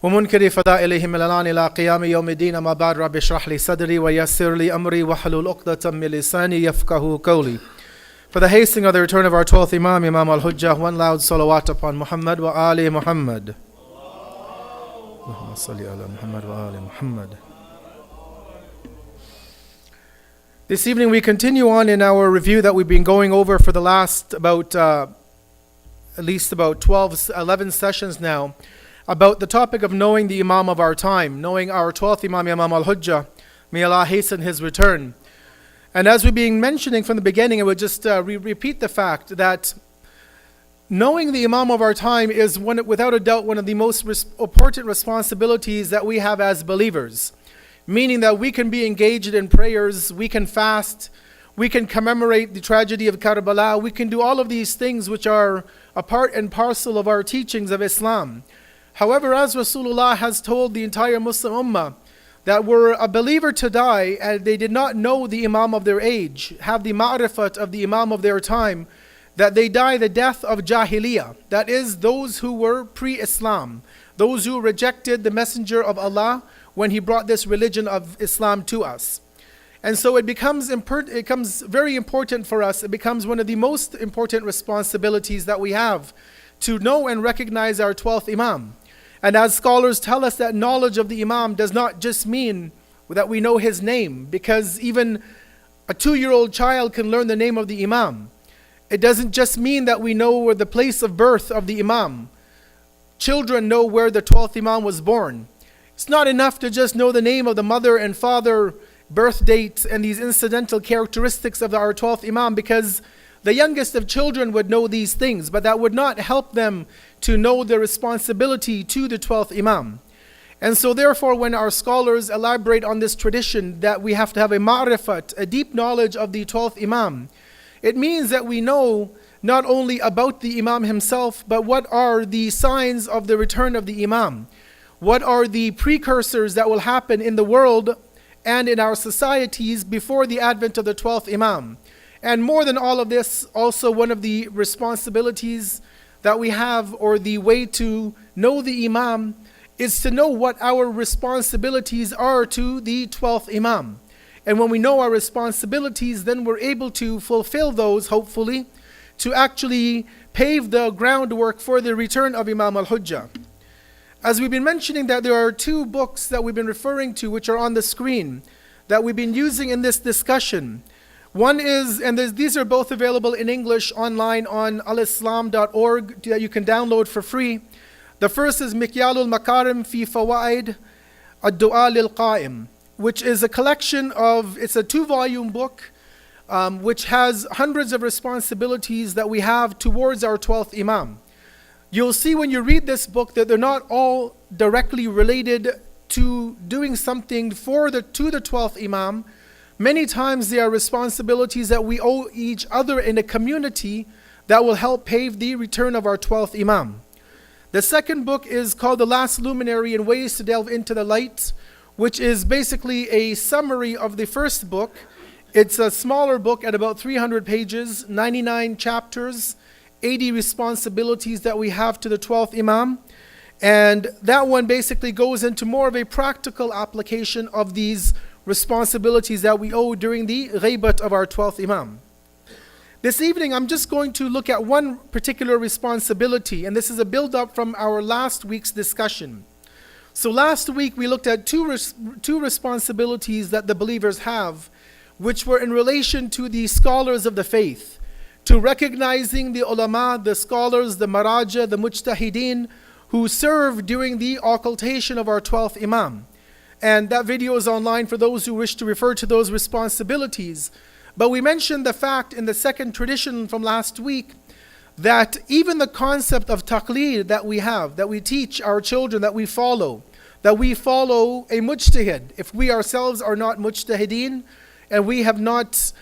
ومنكر فضائلهم الآن إلى قيام يوم الدين. ما بعد رب اشرح لي صدري ويسر لي أمري واحلل عقدة من لساني يفقهوا قولي. For the hastening of the return of our 12th Imam, Imam al-Hujjah, one loud salawat upon Muhammad wa ali Muhammad. Allahumma salli ala Muhammad wa ali Muhammad. This evening we continue on in our review that we've been going over for the last at least 11 sessions now, about the topic of knowing the Imam of our time, knowing our 12th Imam, Imam al-Hujjah. May Allah hasten his return. And as we've been mentioning from the beginning, I would just repeat the fact that knowing the Imam of our time is, without a doubt, one of the most important responsibilities that we have as believers. Meaning that we can be engaged in prayers, we can fast, we can commemorate the tragedy of Karbala, we can do all of these things which are a part and parcel of our teachings of Islam. However, as Rasulullah has told the entire Muslim Ummah, that were a believer to die and they did not know the Imam of their age, have the ma'rifat of the Imam of their time, that they die the death of Jahiliyyah. That is, those who were pre-Islam, those who rejected the Messenger of Allah when he brought this religion of Islam to us. And so it becomes very important for us. It becomes one of the most important responsibilities that we have to know and recognize our 12th Imam. And as scholars tell us, that knowledge of the Imam does not just mean that we know his name, because even a 2-year-old child can learn the name of the Imam. It doesn't just mean that we know where the place of birth of the Imam. Children know where the 12th Imam was born. It's not enough to just know the name of the mother and father, birth date, and these incidental characteristics of our 12th Imam, because the youngest of children would know these things, but that would not help them to know their responsibility to the 12th Imam. And so therefore, when our scholars elaborate on this tradition that we have to have a ma'rifat, a deep knowledge of the 12th Imam, it means that we know not only about the Imam himself, but what are the signs of the return of the Imam. What are the precursors that will happen in the world and in our societies before the advent of the 12th Imam. And more than all of this, also one of the responsibilities that we have, or the way to know the Imam, is to know what our responsibilities are to the 12th Imam. And when we know our responsibilities, then we're able to fulfill those, hopefully, to actually pave the groundwork for the return of Imam al-Hujjah. As we've been mentioning, that there are 2 books that we've been referring to, which are on the screen, that we've been using in this discussion. One is, and these are both available in English online on alislam.org that you can download for free. The first is Mikyalul Makarim fi Fawaid ad-Du'a lil Qa'im, which is a collection of, it's a 2-volume book, which has hundreds of responsibilities that we have towards our 12th Imam. You'll see when you read this book that they're not all directly related to doing something to the 12th Imam. Many times they are responsibilities that we owe each other in a community that will help pave the return of our 12th Imam. The second book is called The Last Luminary and Ways to Delve into the Light, which is basically a summary of the first book. It's a smaller book at about 300 pages, 99 chapters, 80 responsibilities that we have to the 12th Imam. And that one basically goes into more of a practical application of these responsibilities that we owe during the ghaibat of our 12th Imam. This evening, I'm just going to look at one particular responsibility, and this is a build-up from our last week's discussion. So last week, we looked at two responsibilities that the believers have, which were in relation to the scholars of the faith, to recognizing the ulama, the scholars, the maraja, the mujtahideen, who serve during the occultation of our 12th Imam. And that video is online for those who wish to refer to those responsibilities. But we mentioned the fact in the second tradition from last week that even the concept of taqleed that we have, that we teach our children, that we follow a mujtahid. If we ourselves are not mujtahideen and we have not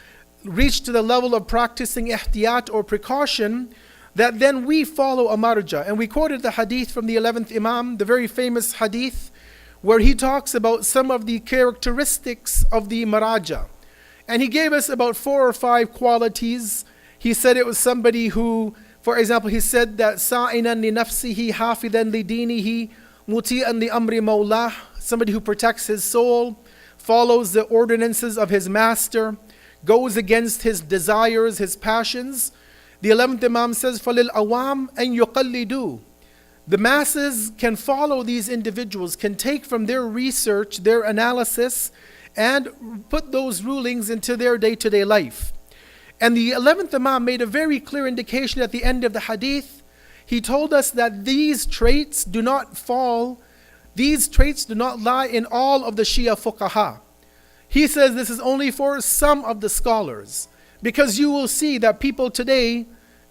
reached to the level of practicing ihtiyat or precaution, that then we follow a marja. And we quoted the hadith from the 11th Imam, the very famous hadith, where he talks about some of the characteristics of the maraja. And he gave us about 4 or 5 qualities. He said it was somebody who, for example, he said that sa'inan li nafsihi hafidan li dinihi مُطِيعًا لِأَمْرِ مَوْلَاهِ, somebody who protects his soul, follows the ordinances of his master, goes against his desires, his passions. The 11th Imam says, فَلِلْأَوَامِ أَن يُقَلِّدُوا. The masses can follow these individuals, can take from their research, their analysis, and put those rulings into their day-to-day life. And the 11th Imam made a very clear indication at the end of the hadith. He told us that these traits do not lie in all of the Shia fuqaha. He says this is only for some of the scholars. Because you will see that people today,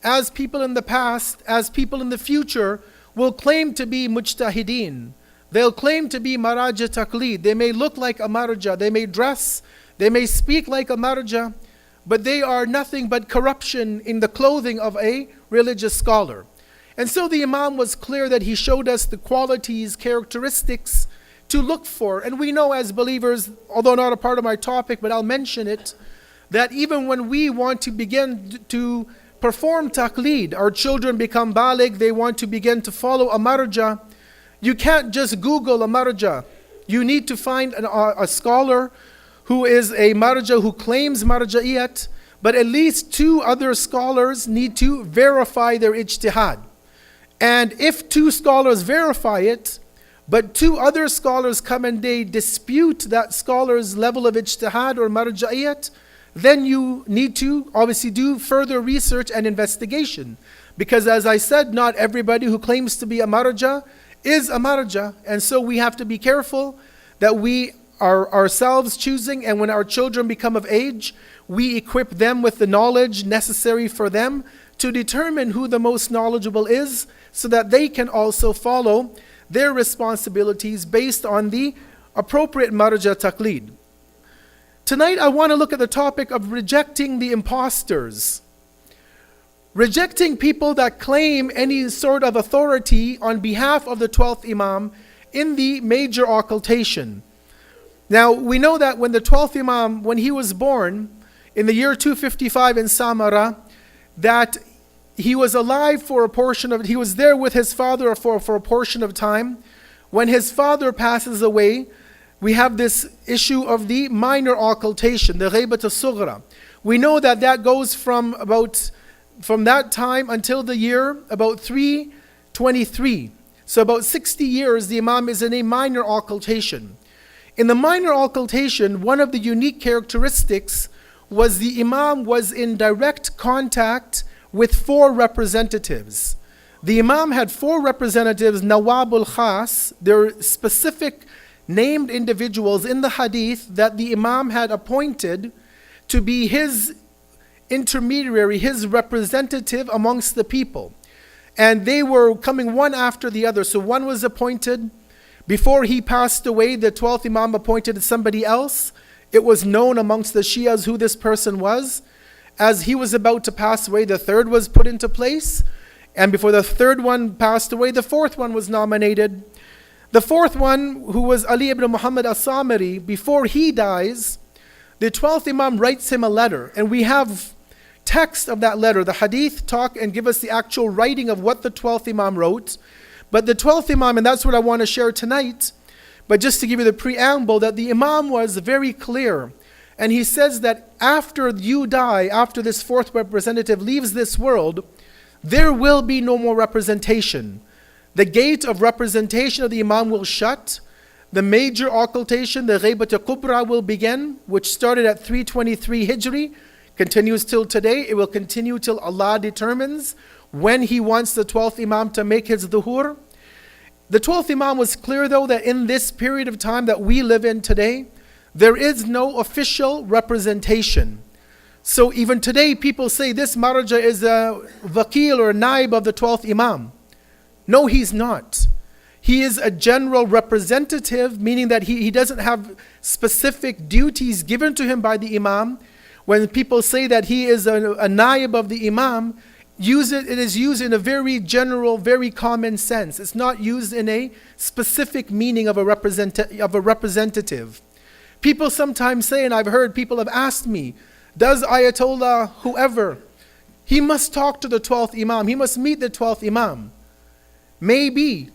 as people in the past, as people in the future, will claim to be mujtahideen. They'll claim to be maraja taqleed. They may look like a marja, they may dress, they may speak like a marja, but they are nothing but corruption in the clothing of a religious scholar. And so the Imam was clear that he showed us the qualities, characteristics to look for. And we know as believers, although not a part of my topic, but I'll mention it, that even when we want to begin to perform taqleed, our children become baligh, they want to begin to follow a marja, you can't just Google a marja. You need to find a scholar who is a marja, who claims marja'iyat, but at least 2 other scholars need to verify their ijtihad. And if 2 scholars verify it, but 2 other scholars come and they dispute that scholar's level of ijtihad or marja'iyat, then you need to obviously do further research and investigation. Because as I said, not everybody who claims to be a marja is a marja. And so we have to be careful that we are ourselves choosing, and when our children become of age, we equip them with the knowledge necessary for them to determine who the most knowledgeable is, so that they can also follow their responsibilities based on the appropriate marja taqleed. Tonight I want to look at the topic of rejecting the imposters. Rejecting people that claim any sort of authority on behalf of the 12th Imam in the major occultation. Now we know that when the 12th Imam, when he was born in the year 255 in Samara, that he was alive for a portion of, he was there with his father for a portion of time. When his father passes away, we have this issue of the minor occultation, the ghaybat al-sughra. We know that that goes from that time until the year about 323. So about 60 years the Imam is in a minor occultation. In the minor occultation, one of the unique characteristics was the Imam was in direct contact with 4 representatives. The Imam had 4 representatives, Nawabul Khas. They're specific named individuals in the hadith that the Imam had appointed to be his intermediary, his representative amongst the people. And they were coming one after the other. So one was appointed. Before he passed away, the 12th Imam appointed somebody else. It was known amongst the Shias who this person was. As he was about to pass away, the 3rd was put into place. And before the 3rd one passed away, the 4th one was nominated. The 4th one, who was Ali ibn Muhammad as-Samiri, before he dies, the 12th Imam writes him a letter. And we have text of that letter. The hadith talk and give us the actual writing of what the 12th Imam wrote. But the 12th Imam, and that's what I want to share tonight, but just to give you the preamble, that the Imam was very clear. And he says that after you die, after this 4th representative leaves this world, there will be no more representation. The gate of representation of the Imam will shut. The major occultation, the Ghaybat al-Kubra, will begin, which started at 323 Hijri, continues till today. It will continue till Allah determines when He wants the 12th Imam to make his dhuhur. The 12th Imam was clear though that in this period of time that we live in today, there is no official representation. So even today people say this marja is a vakil or a naib of the 12th Imam. No, he's not. He is a general representative, meaning that he doesn't have specific duties given to him by the Imam. When people say that he is a naib of the Imam, it is used in a very general, very common sense. It's not used in a specific meaning of a representative. People sometimes say, and I've heard people have asked me, does Ayatollah whoever, he must talk to the 12th Imam, he must meet the 12th Imam. Maybe,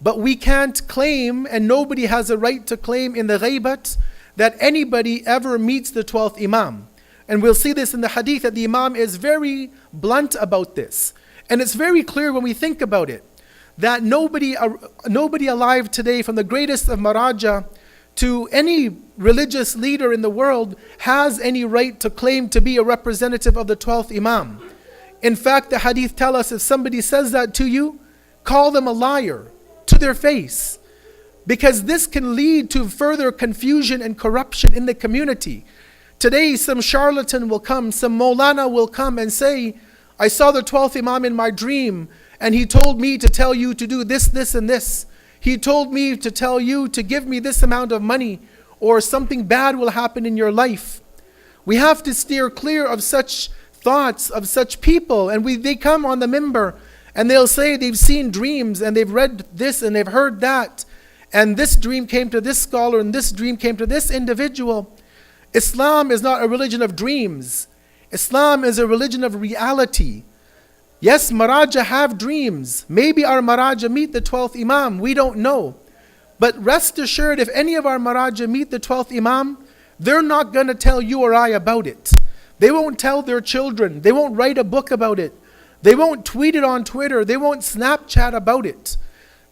But we can't claim, and nobody has a right to claim in the ghaybat, that anybody ever meets the 12th Imam. And we'll see this in the hadith, that the Imam is very blunt about this. And it's very clear when we think about it, that nobody alive today, from the greatest of Maraja to any religious leader in the world, has any right to claim to be a representative of the 12th Imam. In fact, the hadith tell us, if somebody says that to you, call them a liar to their face. Because this can lead to further confusion and corruption in the community. Today, some charlatan will come, some Maulana will come and say, I saw the 12th Imam in my dream, and he told me to tell you to do this, this, and this. He told me to tell you to give me this amount of money, or something bad will happen in your life. We have to steer clear of such thoughts, of such people. And they come on the mimbar, and they'll say they've seen dreams, and they've read this, and they've heard that. And this dream came to this scholar, and this dream came to this individual. Islam is not a religion of dreams. Islam is a religion of reality. Yes, Maraja have dreams. Maybe our Maraja meet the 12th Imam. We don't know. But rest assured, if any of our Maraja meet the 12th Imam, they're not going to tell you or I about it. They won't tell their children. They won't write a book about it. They won't tweet it on Twitter. They won't Snapchat about it.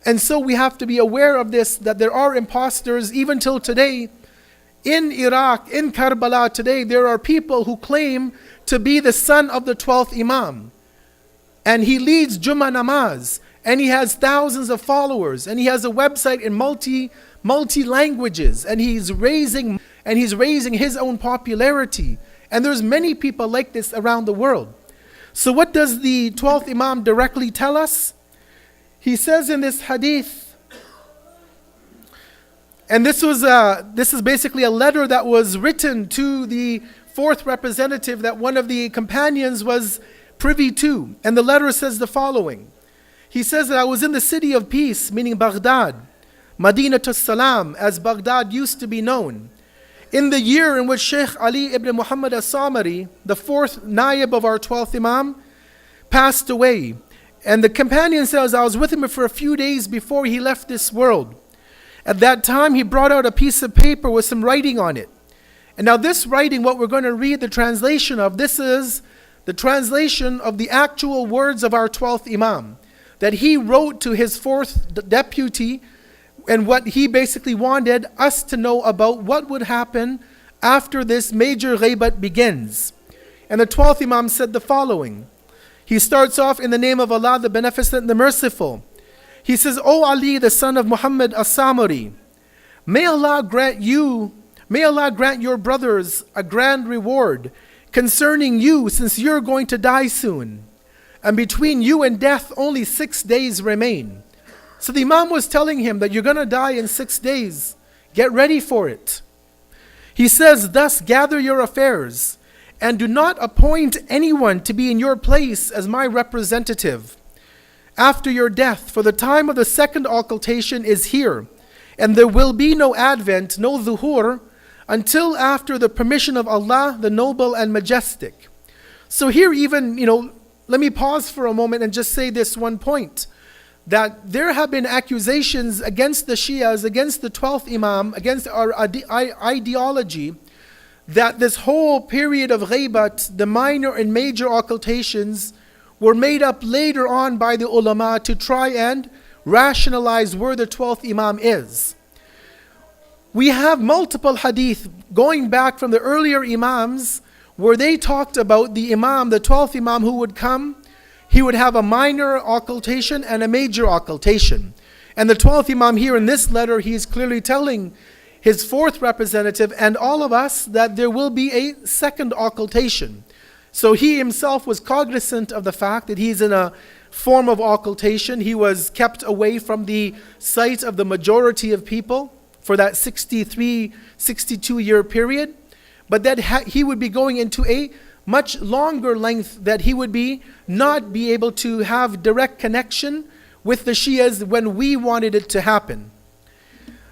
And so we have to be aware of this, that there are imposters even till today. In Iraq, in Karbala today, there are people who claim to be the son of the 12th Imam. And he leads Jummah namaz. And he has thousands of followers. And he has a website in multi languages. And he's raising his own popularity. And there's many people like this around the world. So what does the 12th Imam directly tell us? He says in this hadith, and this is basically a letter that was written to the fourth representative that one of the companions was privy to. And the letter says the following. He says that I was in the city of peace, meaning Baghdad, Madinat Salam, as Baghdad used to be known, in the year in which Shaykh Ali ibn Muhammad as-Samari, the fourth naib of our 12th Imam, passed away. And the companion says, I was with him for a few days before he left this world. At that time, he brought out a piece of paper with some writing on it. And now this writing, what we're going to read the translation of, this is the translation of the actual words of our 12th Imam, that he wrote to his fourth deputy, and what he basically wanted us to know about what would happen after this major ghaybat begins. And the 12th Imam said the following. He starts off in the name of Allah, the Beneficent and the Merciful. He says, O Ali, the son of Muhammad as-Samari, may Allah grant your brothers a grand reward concerning you, since you're going to die soon. And between you and death only 6 days remain. So the Imam was telling him that you're going to die in 6 days. Get ready for it. He says, thus gather your affairs, and do not appoint anyone to be in your place as my representative after your death, for the time of the second occultation is here, and there will be no advent, no dhuhur, until after the permission of Allah, the Noble and Majestic. So here even, let me pause for a moment and just say this one point, that there have been accusations against the Shias, against the 12th Imam, against our ideology, that this whole period of ghaybat, the minor and major occultations, were made up later on by the ulama to try and rationalize where the 12th Imam is. We have multiple hadith going back from the earlier Imams where they talked about the Imam, the 12th Imam who would come. He would have a minor occultation and a major occultation. And the 12th Imam here in this letter, he is clearly telling his fourth representative and all of us that there will be a second occultation. So he himself was cognizant of the fact that he's in a form of occultation. He was kept away from the sight of the majority of people for that 63, 62 year period. But that he would be going into a much longer length, that he would not be able to have direct connection with the Shias when we wanted it to happen.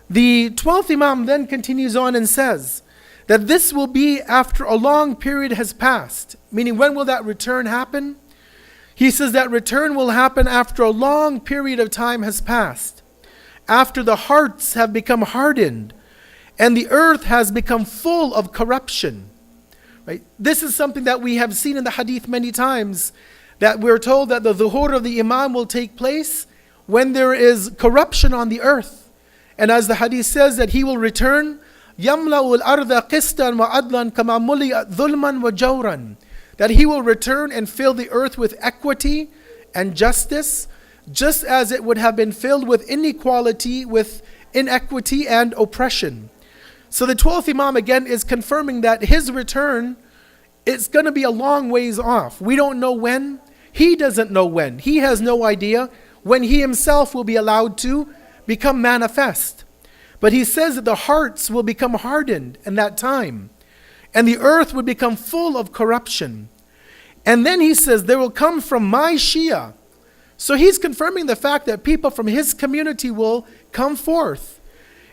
The 12th Imam then continues on and says that this will be after a long period has passed. Meaning, when will that return happen? He says that return will happen after a long period of time has passed. after the hearts have become hardened and the earth has become full of corruption. Right? This is something that we have seen in the hadith many times, that we're told that the zuhur of the Imam will take place when there is corruption on the earth. And as the hadith says, that he will return, يَمْلَأُ الْأَرْضَ قِسْطًا وَعَدْلًا كَمَا مُلِئَتْ ظُلْمًا وَجَوْرًا, that he will return and fill the earth with equity and justice, just as it would have been filled with inequality, with inequity and oppression. So the 12th Imam again is confirming that his return is going to be a long ways off. We don't know when. He doesn't know when. He has no idea when he himself will be allowed to become manifest. But he says that the hearts will become hardened in that time, and the earth will become full of corruption. And then he says, there will come from my Shia. So he's confirming the fact that people from his community will come forth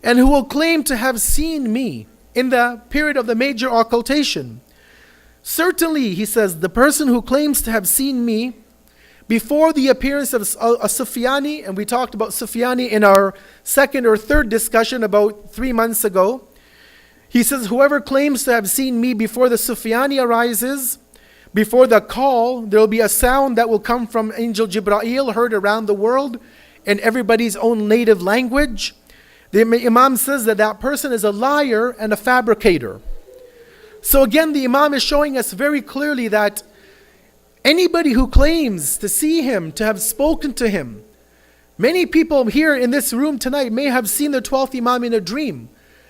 and who will claim to have seen me in the period of the major occultation. Certainly, he says, the person who claims to have seen me before the appearance of Sufyani, and we talked about Sufyani in our second or third discussion about 3 months ago. He says, whoever claims to have seen me before the Sufyani arises, before the call, there will be a sound that will come from Angel Jibra'il, heard around the world in everybody's own native language. The Imam says that that person is a liar and a fabricator. So again, the Imam is showing us very clearly that anybody who claims to see him, to have spoken to him, many people here in this room tonight may have seen the 12th Imam in a dream.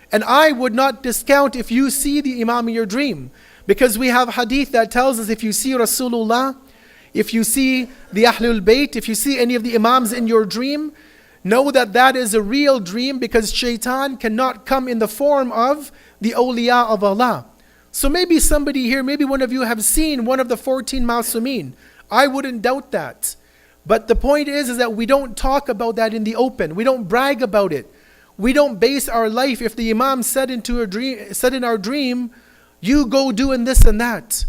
And I would not discount if you see the Imam in your dream, because we have hadith that tells us if you see Rasulullah, if you see the Ahlul Bayt, if you see any of the Imams in your dream, know that that is a real dream, because shaitan cannot come in the form of the awliya of Allah. So maybe somebody here, maybe one of you have seen one of the 14 Masumin. I wouldn't doubt that. But the point is that we don't talk about that in the open. We don't brag about it. We don't base our life, if the Imam said in our dream, you go doing this and that.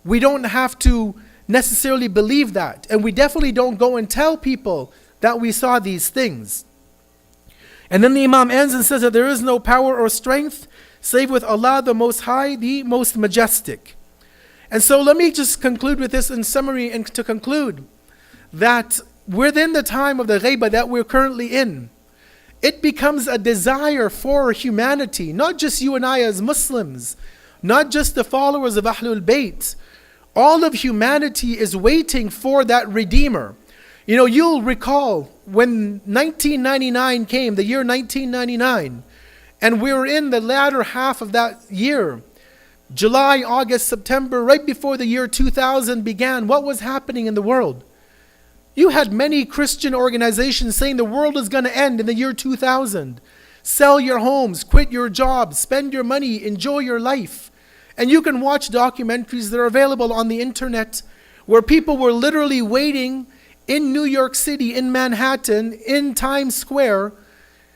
We don't have to necessarily believe that. And we definitely don't go and tell people that we saw these things. And then the Imam ends and says that there is no power or strength save with Allah the Most High, the Most Majestic. And so let me just conclude with this in summary, and to conclude that within the time of the ghaibah that we're currently in, it becomes a desire for humanity, not just you and I as Muslims, not just the followers of Ahlul Bayt. All of humanity is waiting for that Redeemer. You know, you'll recall when 1999 came, the year 1999, and we were in the latter half of that year, July, August, September, right before the year 2000 began, what was happening in the world? You had many Christian organizations saying the world is going to end in the year 2000. Sell your homes, quit your jobs, spend your money, enjoy your life. And you can watch documentaries that are available on the internet where people were literally waiting in New York City, in Manhattan, in Times Square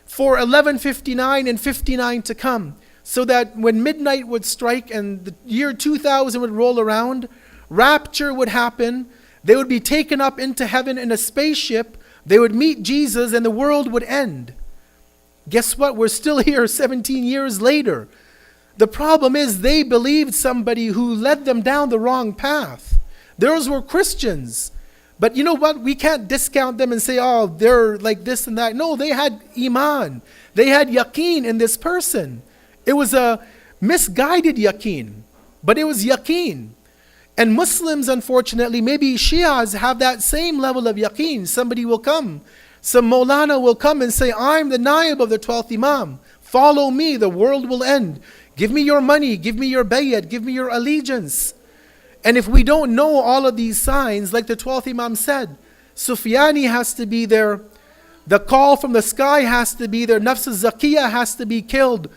for 11:59 and 59 to come, so that when midnight would strike and the year 2000 would roll around, rapture would happen, they would be taken up into heaven in a spaceship, they would meet Jesus, and the world would end. Guess what? We're still here 17 years later. The problem is they believed somebody who led them down the wrong path. Those were Christians. But you know what? We can't discount them and say, oh, they're like this and that. No, they had iman. They had yaqeen in this person. It was a misguided yaqeen, but it was yaqeen. And Muslims, unfortunately, maybe Shias have that same level of yaqeen. Somebody will come, some Maulana will come and say, I'm the naib of the 12th Imam. Follow me, the world will end. Give me your money, give me your bayat, give me your allegiance. And if we don't know all of these signs, like the 12th Imam said, Sufyani has to be there, the call from the sky has to be there, Nafs al-Zakiyah has to be killed,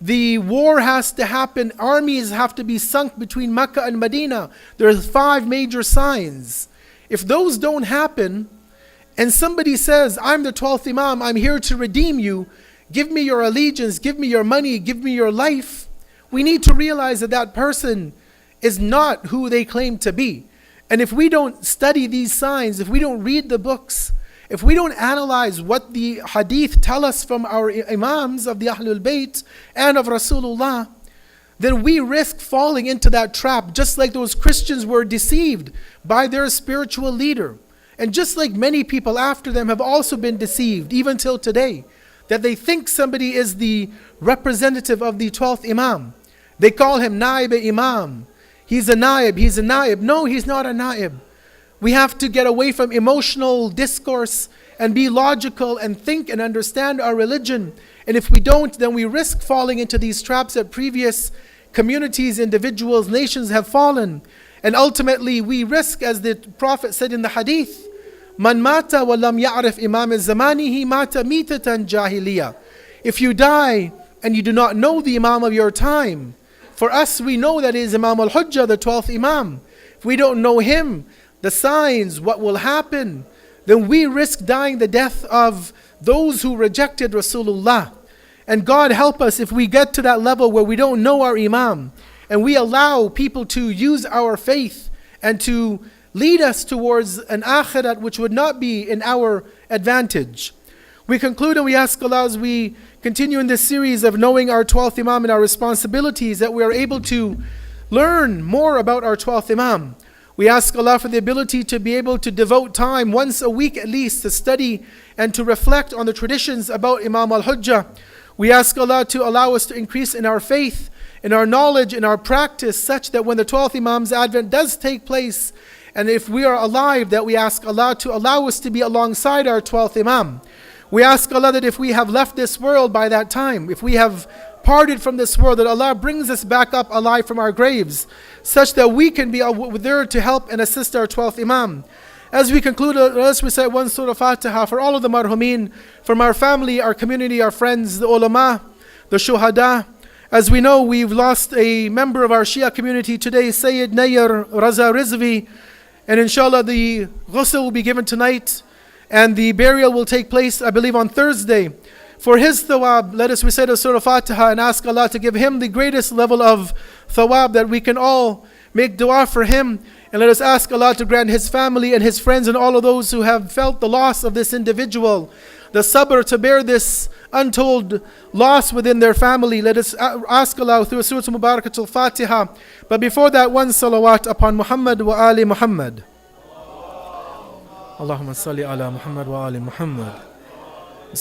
the war has to happen, armies have to be sunk between Mecca and Medina. There's 5 major signs. If those don't happen, and somebody says, I'm the 12th Imam, I'm here to redeem you, give me your allegiance, give me your money, give me your life, we need to realize that that person is not who they claim to be. And if we don't study these signs, if we don't read the books, if we don't analyze what the hadith tell us from our imams of the Ahlul Bayt and of Rasulullah, then we risk falling into that trap, just like those Christians were deceived by their spiritual leader. And just like many people after them have also been deceived, even till today, that they think somebody is the representative of the 12th Imam. They call him Naib Imam. He's a Naib, he's a Naib. No, he's not a Naib. We have to get away from emotional discourse and be logical and think and understand our religion. And if we don't, then we risk falling into these traps that previous communities, individuals, nations have fallen. And ultimately we risk, as the Prophet said in the hadith, Man mata wa lam ya'rif imam zamanihi mata mitatan jahiliya. If you die and you do not know the Imam of your time, for us we know that is Imam al-Hujjah, the 12th Imam. If we don't know him, the signs, what will happen, then we risk dying the death of those who rejected Rasulullah. And God help us if we get to that level where we don't know our Imam and we allow people to use our faith and to lead us towards an akhirat which would not be in our advantage. We conclude and we ask Allah, as we continue in this series of knowing our 12th Imam and our responsibilities, that we are able to learn more about our 12th Imam. We ask Allah for the ability to be able to devote time once a week at least to study and to reflect on the traditions about Imam al-Hujjah. We ask Allah to allow us to increase in our faith, in our knowledge, in our practice, such that when the 12th Imam's advent does take place, and if we are alive, that we ask Allah to allow us to be alongside our 12th Imam. We ask Allah that if we have left this world by that time, if we have parted from this world, that Allah brings us back up alive from our graves, such that we can be there to help and assist our 12th Imam. As we conclude, let us recite one Surah Fatiha for all of the marhumin, from our family, our community, our friends, the ulama, the shuhada. As we know, we've lost a member of our Shia community today, Sayyid Nayar Raza Rizvi, and inshallah the ghusl will be given tonight, and the burial will take place, I believe, on Thursday. For his thawab, let us recite a Surah Fatiha and ask Allah to give him the greatest level of thawab, that we can all make dua for him. And let us ask Allah to grant his family and his friends and all of those who have felt the loss of this individual the sabr to bear this untold loss within their family. Let us ask Allah through Surah Mubarakatul Fatiha. But before that, one salawat upon Muhammad wa ali Muhammad. Allahumma salli ala Muhammad wa ali Muhammad.